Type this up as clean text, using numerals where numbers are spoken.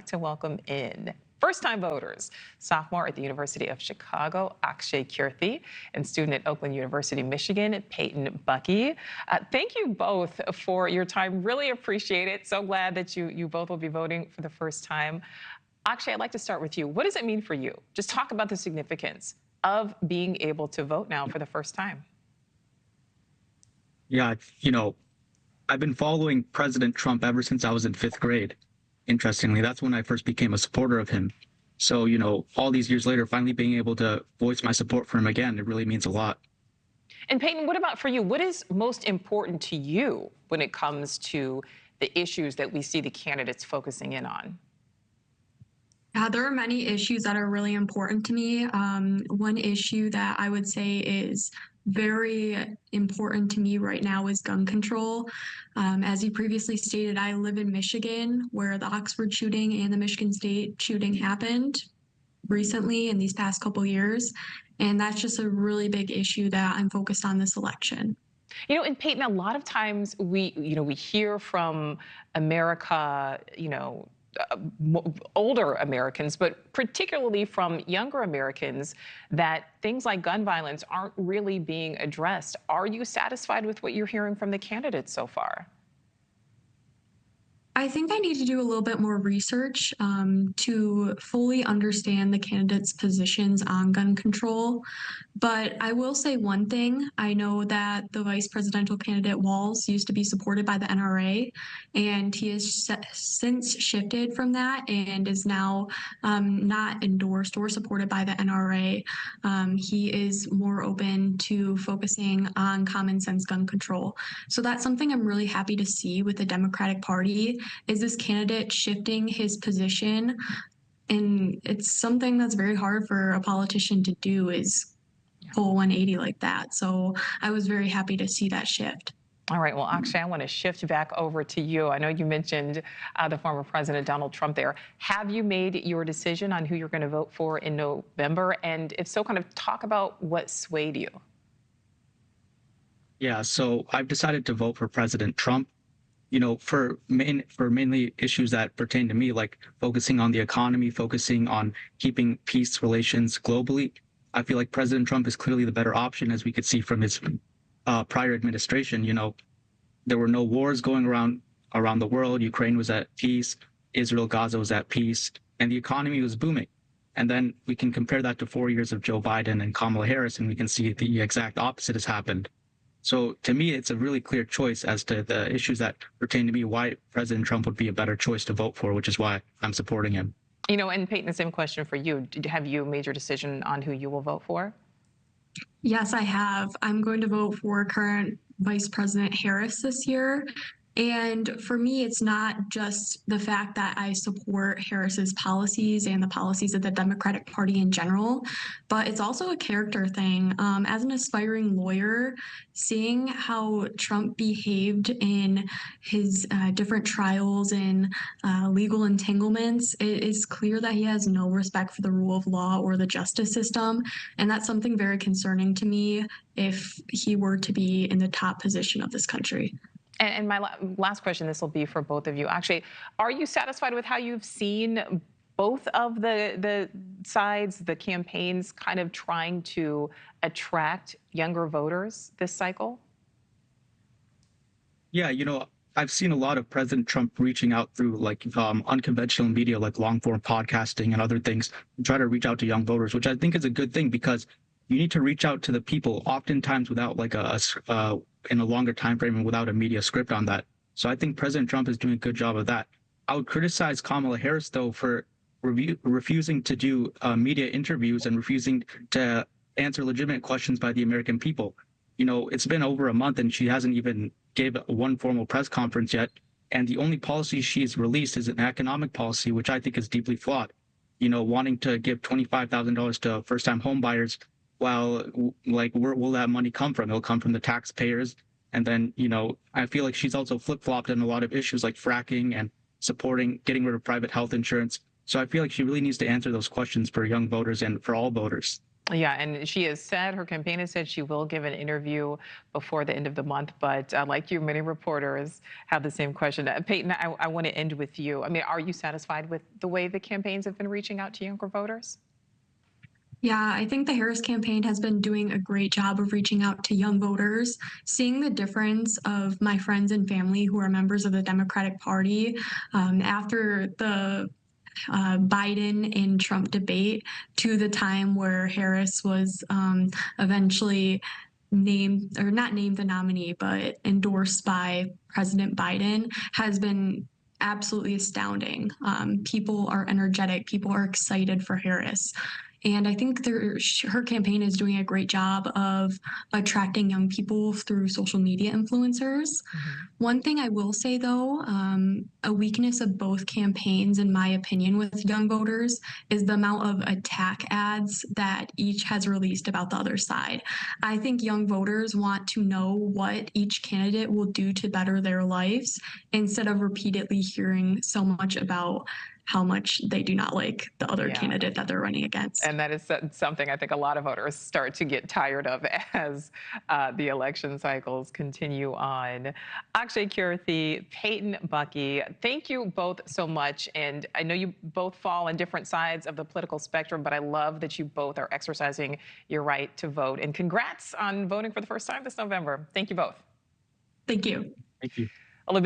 To welcome in first-time voters, sophomore at the University of Chicago, Akshay Kirthi, and student at Oakland University, Michigan, Peyton Bucky. Thank you both for your time. Really appreciate it. So glad that you both will be voting for the first time. Akshay, I'd like to start with you. What does it mean for you? Just talk about the significance of being able to vote now for the first time. Yeah, I've been following President Trump ever since I was in 5th grade. Interestingly, that's when I first became a supporter of him. So, all these years later, finally being able to voice my support for him again, it really means a lot. And Peyton, what about for you? What is most important to you when it comes to the issues that we see the candidates focusing in on? Yeah, there are many issues that are really important to me. One issue that I would say is very important to me right now is gun control. As you previously stated, I live in Michigan, where the Oxford shooting and the Michigan State shooting happened recently in these past couple years. And that's just a really big issue that I'm focused on this election. And Peyton, a lot of times we hear from America, older Americans, but particularly from younger Americans, that things like gun violence aren't really being addressed. Are you satisfied with what you're hearing from the candidates so far? I think I need to do a little bit more research to fully understand the candidates' positions on gun control. But I will say one thing. I know that the vice presidential candidate Walz used to be supported by the NRA, and he has since shifted from that and is now not endorsed or supported by the NRA. He is more open to focusing on common sense gun control. So that's something I'm really happy to see with the Democratic Party. Is this candidate shifting his position? And it's something that's very hard for a politician to do, is full 180 like that. So I was very happy to see that shift. All right, well, Akshay, I want to shift back over to you. I know you mentioned the former President Donald Trump there. Have you made your decision on who you're going to vote for in November? And if so, kind of talk about what swayed you. Yeah, so I've decided to vote for President Trump. For mainly issues that pertain to me, like focusing on the economy, focusing on keeping peace relations globally. I feel like President Trump is clearly the better option, as we could see from his prior administration. There were no wars going around the world. Ukraine was at peace. Israel, Gaza was at peace, and the economy was booming. And then we can compare that to 4 years of Joe Biden and Kamala Harris, and we can see the exact opposite has happened. So to me, it's a really clear choice as to the issues that pertain to me, why President Trump would be a better choice to vote for, which is why I'm supporting him. And Peyton, the same question for you. Have you made your decision on who you will vote for? Yes, I have. I'm going to vote for current Vice President Harris this year. And for me, it's not just the fact that I support Harris's policies and the policies of the Democratic Party in general, but it's also a character thing. As an aspiring lawyer, seeing how Trump behaved in his different trials and legal entanglements, it is clear that he has no respect for the rule of law or the justice system. And that's something very concerning to me if he were to be in the top position of this country. And my last question, this will be for both of you. Actually, are you satisfied with how you've seen both of the sides, the campaigns, kind of trying to attract younger voters this cycle? Yeah, I've seen a lot of President Trump reaching out through unconventional media, like long form podcasting and other things, and try to reach out to young voters, which I think is a good thing, because you need to reach out to the people, oftentimes without in a longer time frame and without a media script on that. So I think President Trump is doing a good job of that. I would criticize Kamala Harris, though, for refusing to do media interviews and refusing to answer legitimate questions by the American people. It's been over a month and she hasn't even gave one formal press conference yet. And the only policy she's released is an economic policy, which I think is deeply flawed. Wanting to give $25,000 to first-time home buyers. Well, where will that money come from? It'll come from the taxpayers. And then, I feel like she's also flip-flopped on a lot of issues like fracking and getting rid of private health insurance. So I feel like she really needs to answer those questions for young voters and for all voters. Yeah, and she has said, her campaign has said she will give an interview before the end of the month. But like you, many reporters have the same question. Peyton, I want to end with you. I mean, are you satisfied with the way the campaigns have been reaching out to younger voters? Yeah, I think the Harris campaign has been doing a great job of reaching out to young voters, seeing the difference of my friends and family who are members of the Democratic Party after the Biden and Trump debate to the time where Harris was eventually named, or not named the nominee, but endorsed by President Biden, has been absolutely astounding. People are energetic, people are excited for Harris. And I think her campaign is doing a great job of attracting young people through social media influencers. One thing I will say, though, a weakness of both campaigns, in my opinion, with young voters is the amount of attack ads that each has released about the other side. I think young voters want to know what each candidate will do to better their lives instead of repeatedly hearing so much about how much they do not like the other candidate that they're running against. And that is something I think a lot of voters start to get tired of as the election cycles continue on. Akshay Kirthi, Peyton Bucky, thank you both so much. And I know you both fall on different sides of the political spectrum, but I love that you both are exercising your right to vote. And congrats on voting for the first time this November. Thank you both. Thank you. Thank you. Well, a big